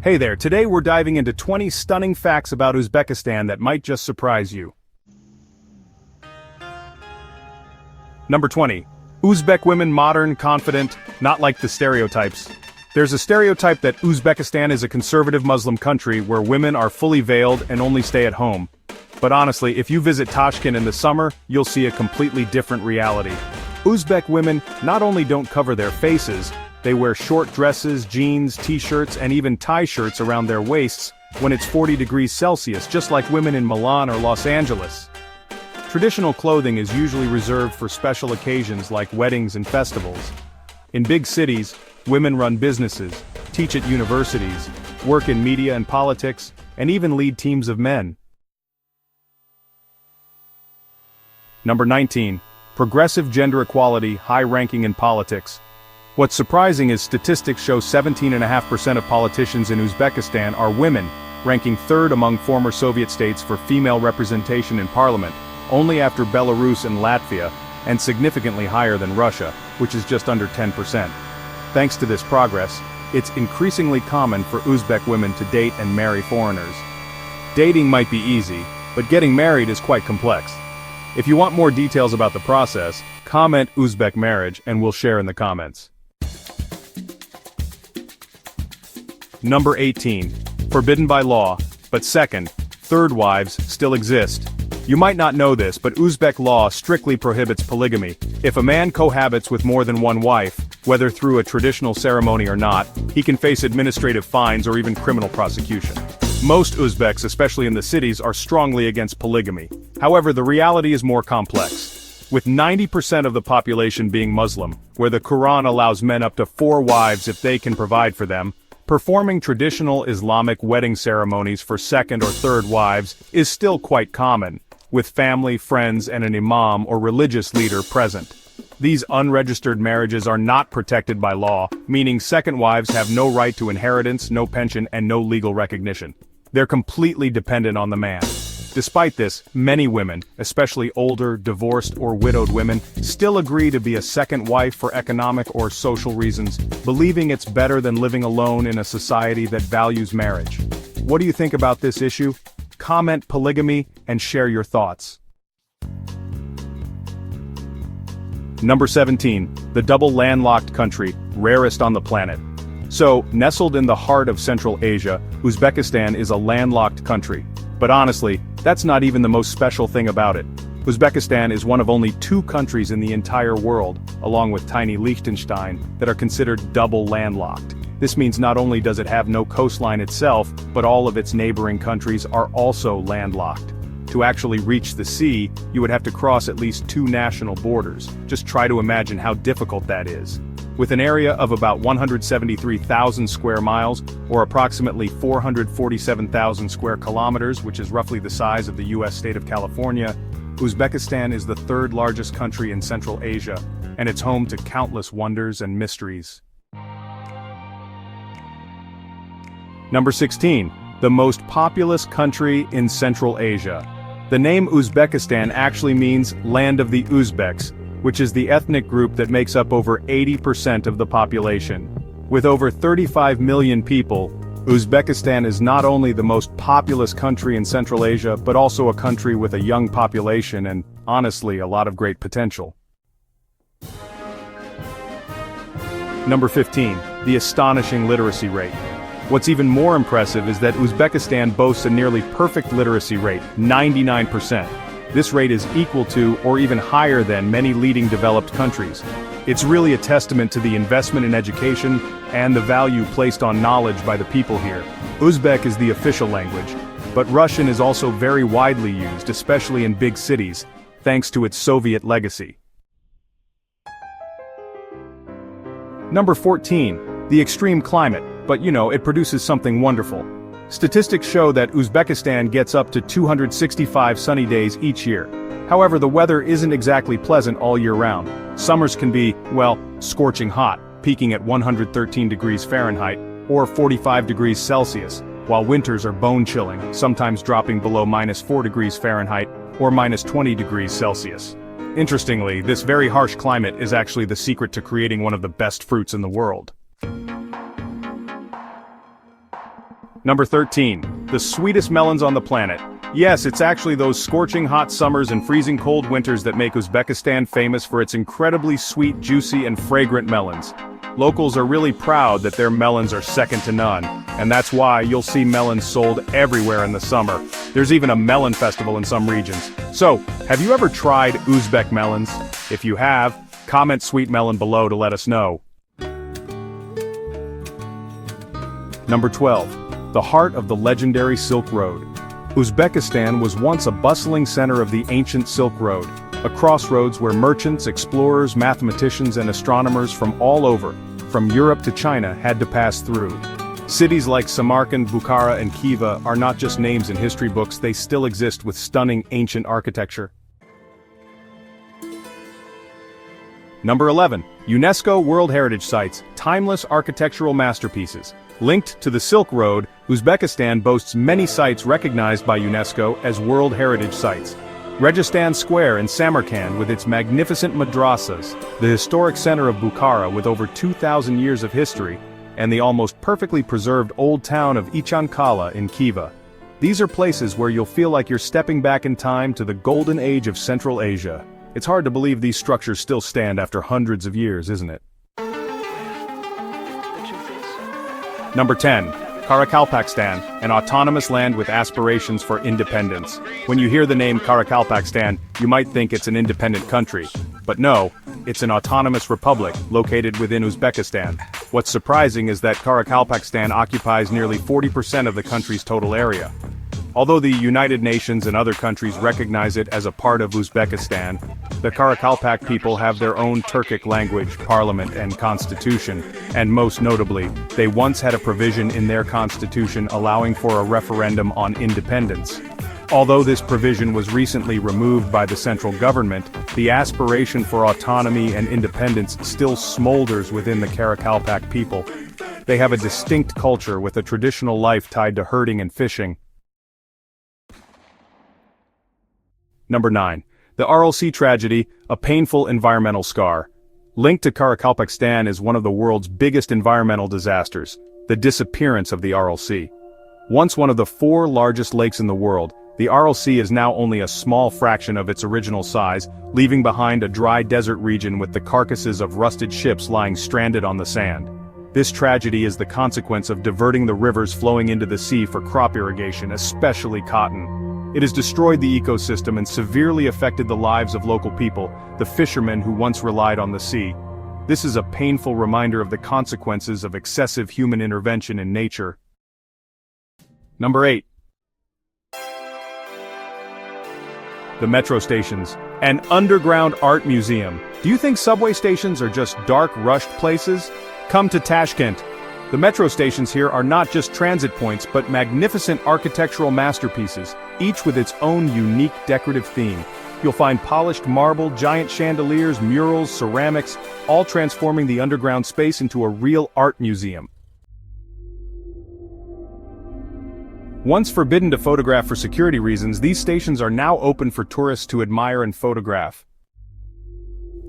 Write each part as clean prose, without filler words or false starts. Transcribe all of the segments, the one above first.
Hey there, today we're diving into 20 stunning facts about Uzbekistan that might just surprise you. Number 20. Uzbek women modern, confident, not like the stereotypes. There's a stereotype that Uzbekistan is a conservative Muslim country where women are fully veiled and only stay at home. But honestly, if you visit Tashkent in the summer, you'll see a completely different reality. Uzbek women not only don't cover their faces, they wear short dresses, jeans, t-shirts, and even tie shirts around their waists when it's 40 degrees Celsius, just like women in Milan or Los Angeles. Traditional clothing is usually reserved for special occasions like weddings and festivals. In big cities, women run businesses, teach at universities, work in media and politics, and even lead teams of men. Number 19. Progressive gender equality, high ranking in politics. What's surprising is statistics show 17.5% of politicians in Uzbekistan are women, ranking third among former Soviet states for female representation in parliament, only after Belarus and Latvia, and significantly higher than Russia, which is just under 10%. Thanks to this progress, it's increasingly common for Uzbek women to date and marry foreigners. Dating might be easy, but getting married is quite complex. If you want more details about the process, comment Uzbek marriage and we'll share in the comments. Number 18. Forbidden by law, but second, third wives still exist. You might not know this, but Uzbek law strictly prohibits polygamy. If a man cohabits with more than one wife, whether through a traditional ceremony or not, he can face administrative fines or even criminal prosecution. Most Uzbeks, especially in the cities, are strongly against polygamy. However, the reality is more complex. With 90% of the population being Muslim, where the Quran allows men up to 4 wives if they can provide for them, performing traditional Islamic wedding ceremonies for second or third wives is still quite common, with family, friends, and an imam or religious leader present. These unregistered marriages are not protected by law, meaning second wives have no right to inheritance, no pension, and no legal recognition. They're completely dependent on the man. Despite this, many women, especially older, divorced, or widowed women, still agree to be a second wife for economic or social reasons, believing it's better than living alone in a society that values marriage. What do you think about this issue? Comment polygamy and share your thoughts. Number 17. The double landlocked country, rarest on the planet. So, nestled in the heart of Central Asia, Uzbekistan is a landlocked country. But honestly, that's not even the most special thing about it. Uzbekistan is one of only 2 countries in the entire world, along with tiny Liechtenstein, that are considered double landlocked. This means not only does it have no coastline itself, but all of its neighboring countries are also landlocked. To actually reach the sea, you would have to cross at least 2 national borders. Just try to imagine how difficult that is. With an area of about 173,000 square miles, or approximately 447,000 square kilometers, which is roughly the size of the US state of California, Uzbekistan is the 3rd largest country in Central Asia, and it's home to countless wonders and mysteries. Number 16. The most populous country in Central Asia. The name Uzbekistan actually means land of the Uzbeks, which is the ethnic group that makes up over 80% of the population. With over 35 million people, Uzbekistan is not only the most populous country in Central Asia, but also a country with a young population and, honestly, a lot of great potential. Number 15. The astonishing literacy rate. What's even more impressive is that Uzbekistan boasts a nearly perfect literacy rate, 99%. This rate is equal to, or even higher than, many leading developed countries. It's really a testament to the investment in education and the value placed on knowledge by the people here. Uzbek is the official language, but Russian is also very widely used, especially in big cities, thanks to its Soviet legacy. Number 14. The extreme climate, but it produces something wonderful. Statistics show that Uzbekistan gets up to 265 sunny days each year. However, the weather isn't exactly pleasant all year round. Summers can be, well, scorching hot, peaking at 113 degrees Fahrenheit, or 45 degrees Celsius, while winters are bone-chilling, sometimes dropping below -4 degrees Fahrenheit, or -20 degrees Celsius. Interestingly, this very harsh climate is actually the secret to creating one of the best fruits in the world. Number 13. The sweetest melons on the planet. Yes, it's actually those scorching hot summers and freezing cold winters that make Uzbekistan famous for its incredibly sweet, juicy, and fragrant melons. Locals are really proud that their melons are second to none, and that's why you'll see melons sold everywhere in the summer. There's even a melon festival in some regions. So, have you ever tried Uzbek melons? If you have, comment sweet melon below to let us know. Number 12. The heart of the legendary Silk Road. Uzbekistan was once a bustling center of the ancient Silk Road, a crossroads where merchants, explorers, mathematicians, and astronomers from all over, from Europe to China, had to pass through. Cities like Samarkand, Bukhara, and Khiva are not just names in history books, they still exist with stunning ancient architecture. Number 11. UNESCO World Heritage Sites, timeless architectural masterpieces. Linked to the Silk Road, Uzbekistan boasts many sites recognized by UNESCO as World Heritage Sites. Registan Square in Samarkand with its magnificent madrasas, the historic center of Bukhara with over 2,000 years of history, and the almost perfectly preserved old town of Ichankala in Khiva. These are places where you'll feel like you're stepping back in time to the golden age of Central Asia. It's hard to believe these structures still stand after hundreds of years, isn't it? Number 10. Karakalpakstan, an autonomous land with aspirations for independence. When you hear the name Karakalpakstan, you might think it's an independent country. But no, it's an autonomous republic located within Uzbekistan. What's surprising is that Karakalpakstan occupies nearly 40% of the country's total area. Although the United Nations and other countries recognize it as a part of Uzbekistan, the Karakalpak people have their own Turkic language, parliament, and constitution, and most notably, they once had a provision in their constitution allowing for a referendum on independence. Although this provision was recently removed by the central government, the aspiration for autonomy and independence still smolders within the Karakalpak people. They have a distinct culture with a traditional life tied to herding and fishing. Number 9. The Aral Sea tragedy, a painful environmental scar. Linked to Karakalpakstan is one of the world's biggest environmental disasters, the disappearance of the Aral Sea. Once one of the 4 largest lakes in the world, the Aral Sea is now only a small fraction of its original size, leaving behind a dry desert region with the carcasses of rusted ships lying stranded on the sand. This tragedy is the consequence of diverting the rivers flowing into the sea for crop irrigation, especially cotton. It has destroyed the ecosystem and severely affected the lives of local people, the fishermen who once relied on the sea. This is a painful reminder of the consequences of excessive human intervention in nature. Number 8. The metro stations, an underground art museum. Do you think subway stations are just dark, rushed places? Come to Tashkent. The metro stations here are not just transit points but magnificent architectural masterpieces, each with its own unique decorative theme. You'll find polished marble, giant chandeliers, murals, ceramics, all transforming the underground space into a real art museum. Once forbidden to photograph for security reasons, these stations are now open for tourists to admire and photograph.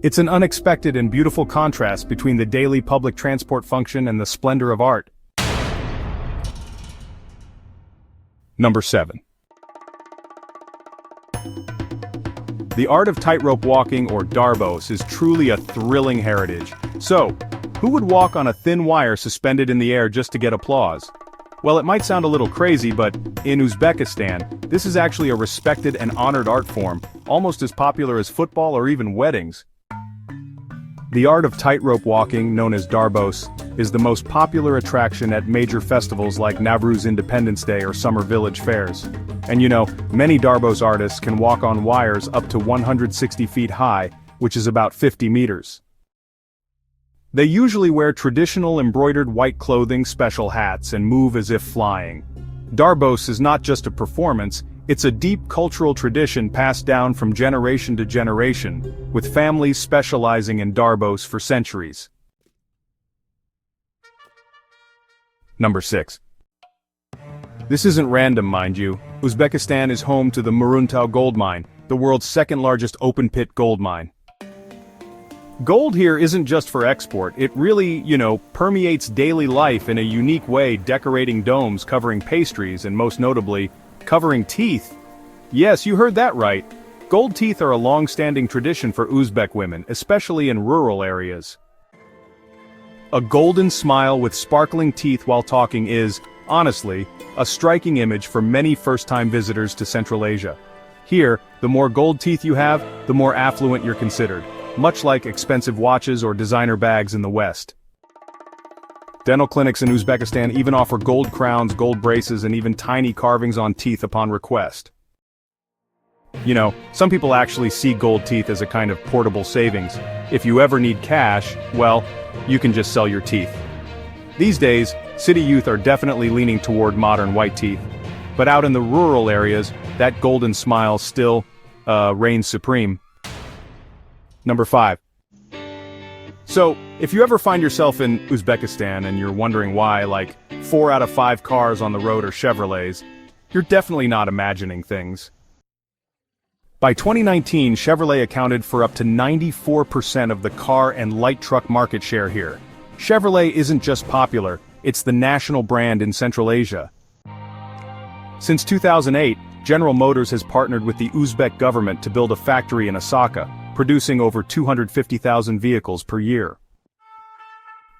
It's an unexpected and beautiful contrast between the daily public transport function and the splendor of art. Number 7. The art of tightrope walking, or darbos, is truly a thrilling heritage. So, who would walk on a thin wire suspended in the air just to get applause? Well, it might sound a little crazy, but in Uzbekistan, this is actually a respected and honored art form, almost as popular as football or even weddings. The art of tightrope walking, known as darbos, is the most popular attraction at major festivals like Navruz Independence Day or summer village fairs. And you know, many darbos artists can walk on wires up to 160 feet high, which is about 50 meters. They usually wear traditional embroidered white clothing, special hats, and move as if flying. Darbos is not just a performance, it's a deep cultural tradition passed down from generation to generation, with families specializing in darbos for centuries. Number 6. This isn't random, mind you. Uzbekistan is home to the Muruntau gold mine, the world's second largest open-pit gold mine. Gold here isn't just for export, it really, permeates daily life in a unique way, decorating domes, covering pastries, and most notably, covering teeth. Yes, you heard that right. Gold teeth are a long-standing tradition for Uzbek women, especially in rural areas. A golden smile with sparkling teeth while talking is, honestly, a striking image for many first-time visitors to Central Asia. Here, the more gold teeth you have, the more affluent you're considered, much like expensive watches or designer bags in the West. Dental clinics in Uzbekistan even offer gold crowns, gold braces, and even tiny carvings on teeth upon request. Some people actually see gold teeth as a kind of portable savings. If you ever need cash, well, you can just sell your teeth. These days, city youth are definitely leaning toward modern white teeth. But out in the rural areas, that golden smile still, reigns supreme. Number 5. So, if you ever find yourself in Uzbekistan and you're wondering why, 4 out of 5 cars on the road are Chevrolets, you're definitely not imagining things. By 2019, Chevrolet accounted for up to 94% of the car and light truck market share here. Chevrolet isn't just popular, it's the national brand in Central Asia. Since 2008, General Motors has partnered with the Uzbek government to build a factory in Osaka, producing over 250,000 vehicles per year.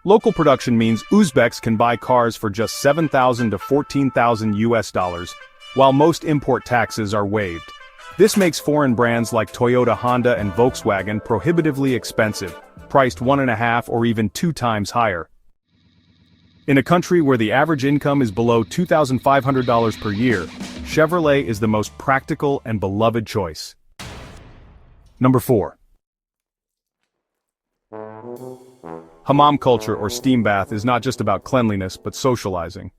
Local production means Uzbeks can buy cars for just $7,000 to $14,000, while most import taxes are waived. This makes foreign brands like Toyota, Honda, and Volkswagen prohibitively expensive, priced 1.5 or even 2 times higher. In a country where the average income is below $2,500 per year, Chevrolet is the most practical and beloved choice. Number 4. Hammam culture or steam bath is not just about cleanliness but socializing.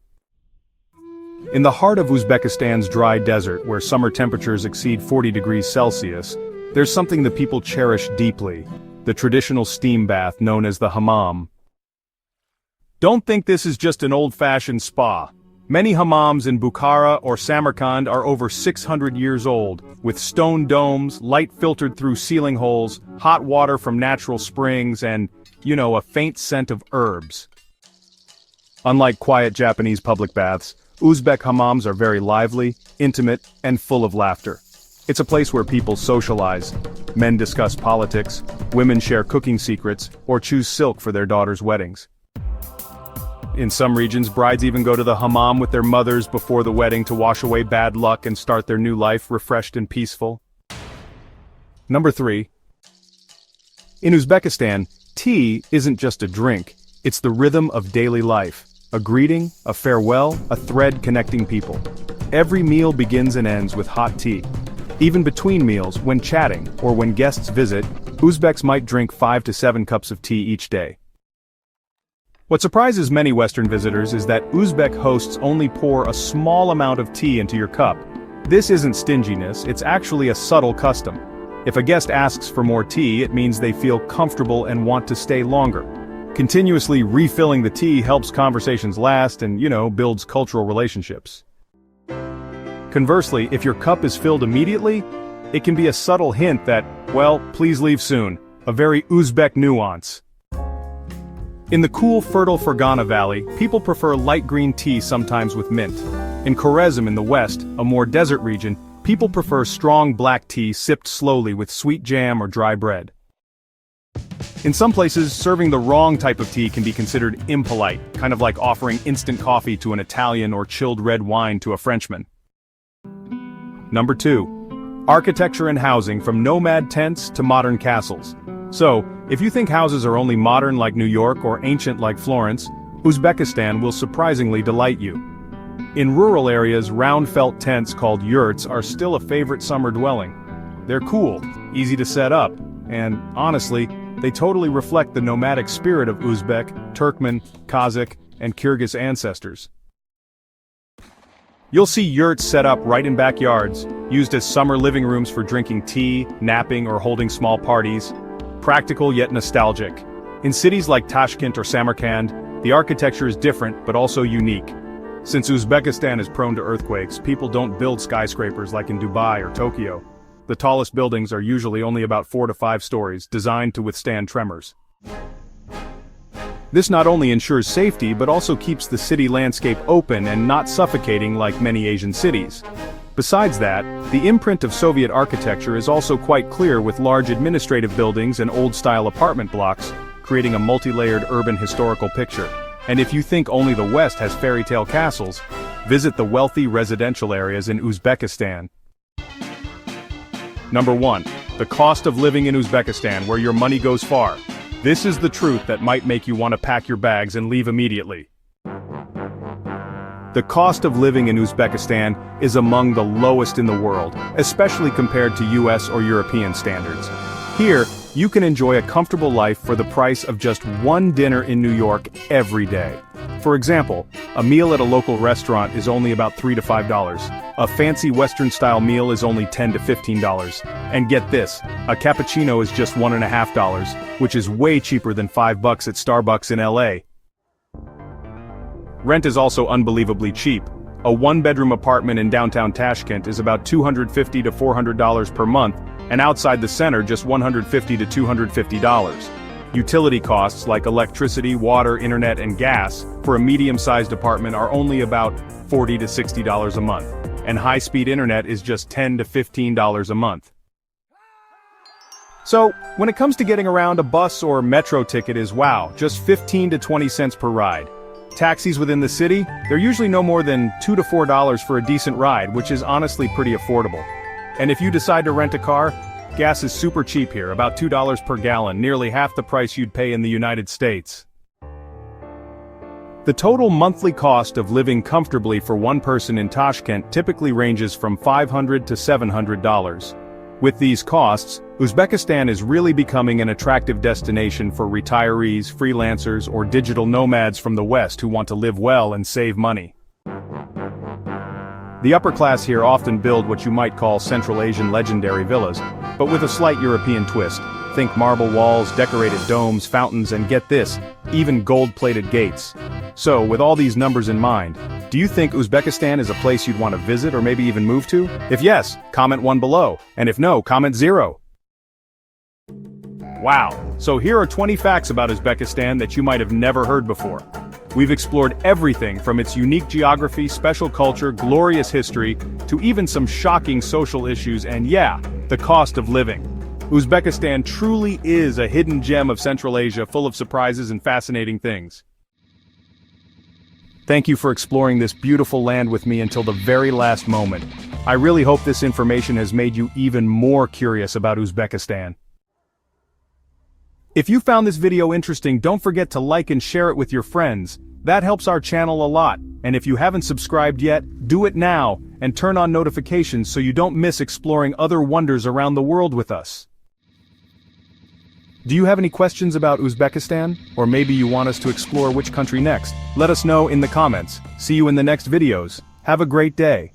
In the heart of Uzbekistan's dry desert, where summer temperatures exceed 40 degrees Celsius, there's something the people cherish deeply: the traditional steam bath known as the hammam. Don't think this is just an old-fashioned spa. Many hammams in Bukhara or Samarkand are over 600 years old, with stone domes, light filtered through ceiling holes, hot water from natural springs, and, a faint scent of herbs. Unlike quiet Japanese public baths, Uzbek hammams are very lively, intimate, and full of laughter. It's a place where people socialize, men discuss politics, women share cooking secrets, or choose silk for their daughters' weddings. In some regions, brides even go to the hammam with their mothers before the wedding to wash away bad luck and start their new life refreshed and peaceful. Number 3. In Uzbekistan, tea isn't just a drink, it's the rhythm of daily life. A greeting, a farewell, a thread connecting people. Every meal begins and ends with hot tea. Even between meals, when chatting, or when guests visit, Uzbeks might drink 5 to 7 cups of tea each day. What surprises many Western visitors is that Uzbek hosts only pour a small amount of tea into your cup. This isn't stinginess, it's actually a subtle custom. If a guest asks for more tea, it means they feel comfortable and want to stay longer. Continuously refilling the tea helps conversations last and, builds cultural relationships. Conversely, if your cup is filled immediately, it can be a subtle hint that, please leave soon, a very Uzbek nuance. In the cool, fertile Fergana Valley, people prefer light green tea sometimes with mint. In Khwarezm in the west, a more desert region, people prefer strong black tea sipped slowly with sweet jam or dry bread. In some places, serving the wrong type of tea can be considered impolite, kind of like offering instant coffee to an Italian or chilled red wine to a Frenchman. Number 2. Architecture and housing, from nomad tents to modern castles. So, if you think houses are only modern like New York or ancient like Florence, Uzbekistan will surprisingly delight you. In rural areas, round felt tents called yurts are still a favorite summer dwelling. They're cool, easy to set up, and, honestly, they totally reflect the nomadic spirit of Uzbek, Turkmen, Kazakh, and Kyrgyz ancestors. You'll see yurts set up right in backyards, used as summer living rooms for drinking tea, napping, or holding small parties. Practical yet nostalgic. In cities like Tashkent or Samarkand, the architecture is different but also unique. Since Uzbekistan is prone to earthquakes, people don't build skyscrapers like in Dubai or Tokyo. The tallest buildings are usually only about 4 to 5 stories, designed to withstand tremors. This not only ensures safety but also keeps the city landscape open and not suffocating like many Asian cities. Besides that, the imprint of Soviet architecture is also quite clear, with large administrative buildings and old-style apartment blocks, creating a multi-layered urban historical picture. And if you think only the West has fairy tale castles, visit the wealthy residential areas in Uzbekistan. Number 1. The cost of living in Uzbekistan, where your money goes far. This is the truth that might make you want to pack your bags and leave immediately. The cost of living in Uzbekistan is among the lowest in the world, especially compared to US or European standards. Here, you can enjoy a comfortable life for the price of just one dinner in New York every day. For example, a meal at a local restaurant is only about $3 to $5. A fancy Western-style meal is only $10 to $15. And get this, a cappuccino is just $1.50, which is way cheaper than $5 at Starbucks in LA. Rent is also unbelievably cheap. A one-bedroom apartment in downtown Tashkent is about $250 to $400 per month, and outside the center just $150 to $250. Utility costs like electricity, water, internet, and gas for a medium-sized apartment are only about $40 to $60 a month, and high-speed internet is just $10 to $15 a month. So, when it comes to getting around, a bus or metro ticket is just 15 to 20 cents per ride. Taxis within the city, they're usually no more than $2 to $4 for a decent ride, which is honestly pretty affordable. And if you decide to rent a car, gas is super cheap here, about $2 per gallon, nearly half the price you'd pay in the United States. The total monthly cost of living comfortably for one person in Tashkent typically ranges from $500 to $700. With these costs, Uzbekistan is really becoming an attractive destination for retirees, freelancers, or digital nomads from the West who want to live well and save money. The upper class here often build what you might call Central Asian legendary villas, but with a slight European twist. Think marble walls, decorated domes, fountains, and get this, even gold-plated gates. So, with all these numbers in mind, do you think Uzbekistan is a place you'd want to visit or maybe even move to? If yes, comment 1 below, and if no, comment 0. Wow, so here are 20 facts about Uzbekistan that you might have never heard before. We've explored everything from its unique geography, special culture, glorious history, to even some shocking social issues and the cost of living. Uzbekistan truly is a hidden gem of Central Asia, full of surprises and fascinating things. Thank you for exploring this beautiful land with me until the very last moment. I really hope this information has made you even more curious about Uzbekistan. If you found this video interesting, don't forget to like and share it with your friends. That helps our channel a lot, and if you haven't subscribed yet, do it now, and turn on notifications so you don't miss exploring other wonders around the world with us. Do you have any questions about Uzbekistan? Or maybe you want us to explore which country next? Let us know in the comments. See you in the next videos. Have a great day.